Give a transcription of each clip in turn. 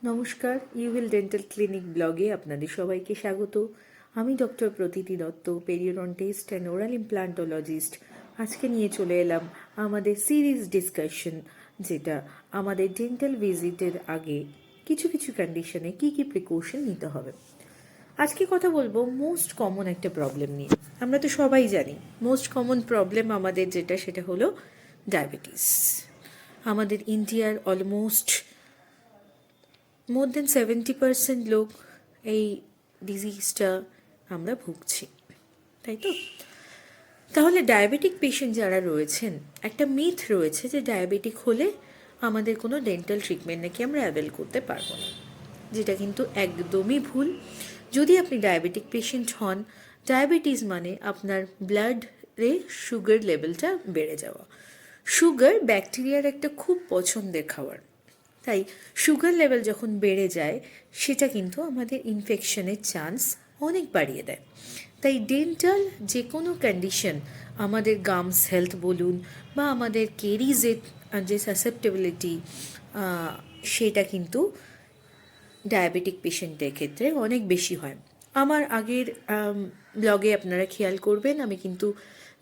নমস্কার, ইউভিল dental clinic ব্লগে আপনাদের সবাইকে স্বাগত। আমি doctor Pratiti Dutta, periodontist and oral implantologist. আজকে নিয়ে চলে এলাম আমাদের সিরিজ ডিসকাশন, যেটা আমাদের ডেন্টাল ভিজিটের আগে কিছু কিছু কন্ডিশনে কী কী প্রিকশন নিতে হবে। আজকে কথা বলবো মোস্ট কমন একটা প্রবলেম নিয়ে। আমরা তো সবাই জানি মোস্ট কমন প্রবলেম আমাদের যেটা, সেটা হলো ডায়াবেটিস। আমাদের ইন্ডিয়ার অলমোস্ট মোর দেন 70% লোক এই ডিজিজটা আমরা ভুগছি, তাই তো? তাহলে ডায়াবেটিক পেশেন্ট যারা রয়েছেন, একটা মিথ রয়েছে যে ডায়াবেটিক হলে আমাদের কোনো ডেন্টাল ট্রিটমেন্ট নাকি আমরা অ্যাভেল করতে পারবো না, যেটা কিন্তু একদমই ভুল। যদি আপনি ডায়াবেটিক পেশেন্ট হন, ডায়াবেটিস মানে আপনার ব্লাডে সুগার লেভেলটা বেড়ে যাওয়া। সুগার ব্যাকটেরিয়ার একটা খুব পছন্দের খাবার, তাই সুগার লেভেল যখন বেড়ে যায় সেটা কিন্তু আমাদের ইনফেকশনের চান্স অনেক বাড়িয়ে দেয়। তাই ডেন্টাল যে কোনো কন্ডিশন, আমাদের গামস হেলথ বলুন বা আমাদের কেরিজের যে সাসেপ্টেবিলিটি, সেটা কিন্তু ডায়াবেটিক পেশেন্টের ক্ষেত্রে অনেক বেশি হয়। আমার আগের ব্লগে আপনারা খেয়াল করবেন, আমি কিন্তু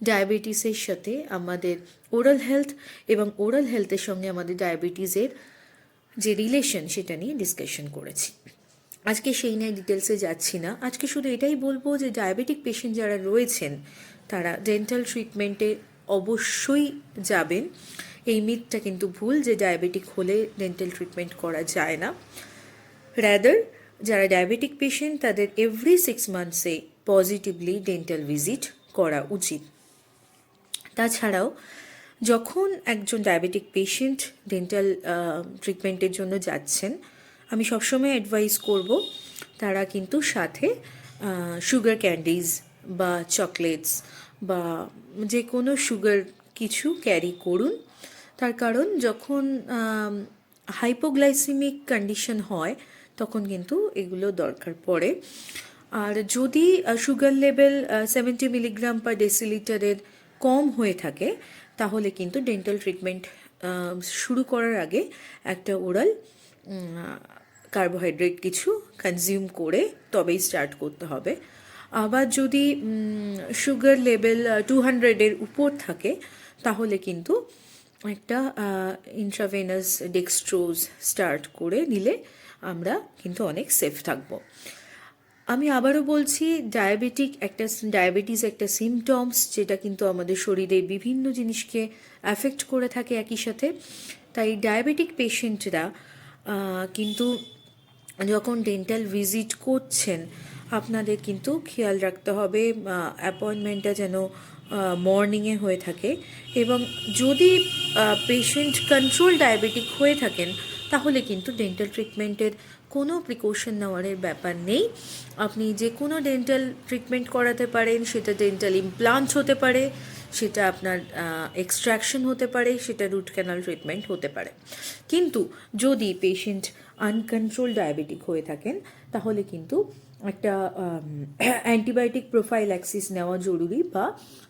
ডায়াবেটিসের সাথে আমাদের ওরাল হেলথ এবং ওরাল হেলথের সঙ্গে আমাদের ডায়াবেটিসের যে রিলেশন সেটা নিয়ে ডিসকাশন করেছি। আজকে সেই নিয়ে ডিটেলসে যাচ্ছি না। আজকে শুধু এটাই বলবো যে ডায়াবেটিক পেশেন্ট যারা রয়েছেন তারা ডেন্টাল ট্রিটমেন্টে অবশ্যই যাবেন। এই মিথটা কিন্তু ভুল যে ডায়াবেটিক হলে ডেন্টাল ট্রিটমেন্ট করা যায় না। রাদার যারা ডায়াবেটিক পেশেন্ট তাদের এভরি 6 মান্থসে পজিটিভলি ডেন্টাল ভিজিট করা উচিত। তাছাড়াও যখন একজন ডায়াবেটিক পেশেন্ট ডেন্টাল ট্রিটমেন্টের জন্য যাচ্ছেন, আমি সবসময় অ্যাডভাইস করব তারা কিন্তু সাথে সুগার ক্যান্ডিজ বা চকলেটস বা যে কোনো সুগার কিছু ক্যারি করুন। তার কারণ যখন হাইপোগ্লাইসেমিক কন্ডিশন হয় তখন কিন্তু এগুলো দরকার পড়ে। আর যদি সুগার লেভেল 70 মিলিগ্রাম পার ডেসিলিটারের কম হয়ে থাকে তাহলে কিন্তু ডেন্টাল ট্রিটমেন্ট শুরু করার আগে একটা ওরাল কার্বোহাইড্রেট কিছু কনজিউম করে তবেই স্টার্ট করতে হবে। আবার যদি সুগার লেভেল 200-এর উপর থাকে তাহলে কিন্তু একটা ইন্ট্রাভেনাস ডেক্সট্রোজ স্টার্ট করে নিলে আমরা কিন্তু অনেক সেফ থাকবো। আমি আবারও বলছি, ডায়াবেটিস একটা সিমটমস যেটা কিন্তু আমাদের শরীরে বিভিন্ন জিনিসকে অ্যাফেক্ট করে থাকে একই সাথে। তাই ডায়াবেটিক পেশেন্টরা কিন্তু যখন ডেন্টাল ভিজিট করছেন আপনাদের কিন্তু খেয়াল রাখতে হবে অ্যাপয়েন্টমেন্টটা যেন মর্নিংয়ে হয়ে থাকে। এবং যদি পেশেন্ট কন্ট্রোল ডায়াবেটিক হয়ে থাকেন তাহলে কিন্তু ডেন্টাল ট্রিটমেন্টের কোনো প্রিকশন নেওয়ার ব্যাপার নেই। আপনি যে কোনো ডেন্টাল ট্রিটমেন্ট করাতে পারেন, সেটা ডেন্টাল ইমপ্লান্ট হতে পারে, সেটা আপনার এক্সট্রাকশন হতে পারে, সেটা রুট ক্যানাল ট্রিটমেন্ট হতে পারে। কিন্তু যদি পেশেন্ট আনকন্ট্রোল ডায়াবেটিক হয়ে থাকেন তাহলে কিন্তু একটা অ্যান্টিবায়োটিক প্রোফাইল্যাক্সিস নেওয়া জরুরি, বা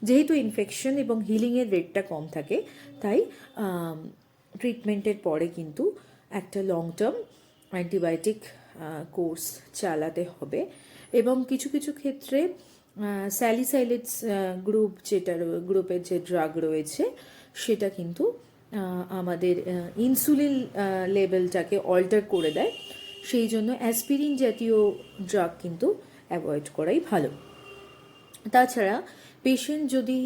যেহেতু ইনফেকশন এবং হিলিংয়ের রেটটা কম থাকে তাই ট্রিটমেন্টের পরে কিন্তু একটা লং টার্ম অ্যান্টিবায়োটিক কোর্স চালাতে হবে। এবং কিছু কিছু ক্ষেত্রে স্যালিসাইলেটস গ্রুপের যে ড্রাগ রয়েছে সেটা কিন্তু আমাদের ইনসুলিন লেভেলটাকে অল্টার করে দেয়, সেই জন্য অ্যাসপিরিন জাতীয় ড্রাগ কিন্তু অ্যাভয়েড করাই ভালো। তাছাড়া পেশেন্ট যদি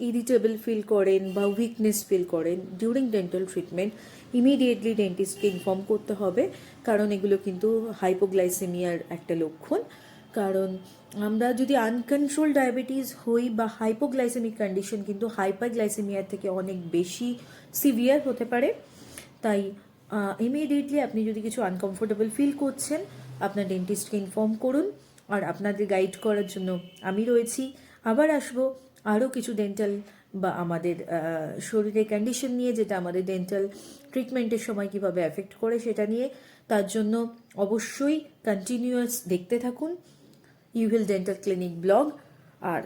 ইরিটেবল ফিল করেন বা উইকনেস ফিল করেন ডিউরিং ডেন্টাল ট্রিটমেন্ট, ইমিডিয়েটলি ডেন্টিস্টকে ইনফর্ম করতে হবে, কারণ এগুলো কিন্তু হাইপোগ্লাইসেমিয়ার একটা লক্ষণ। কারণ আমরা যদি আনকন্ট্রোল ডায়াবেটিস হই বা হাইপোগ্লাইসেমিক কন্ডিশন কিন্তু হাইপারগ্লাইসেমিয়ার থেকে অনেক বেশি সিভিয়ার হতে পারে। তাই ইমিডিয়েটলি আপনি যদি কিছু আনকমফোর্টেবল ফিল করছেন আপনার ডেন্টিস্টকে ইনফর্ম করুন। আর আপনাদের গাইড করার জন্য আমি রয়েছি। আবার আসবো আরও কিছু ডেন্টাল বা আমাদের শরীরের কন্ডিশন নিয়ে, যেটা আমাদের ডেন্টাল ট্রিটমেন্টের সময় কীভাবে অ্যাফেক্ট করে সেটা নিয়ে। তার জন্য অবশ্যই কন্টিনিউয়াস দেখতে থাকুন ইউভিল ডেন্টাল ক্লিনিক ব্লগ। আর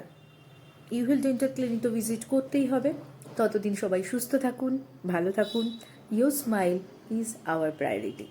ইউভিল ডেন্টাল ক্লিনিক তো ভিজিট করতেই হবে। ততদিন সবাই সুস্থ থাকুন, ভালো থাকুন। Your smile is our priority.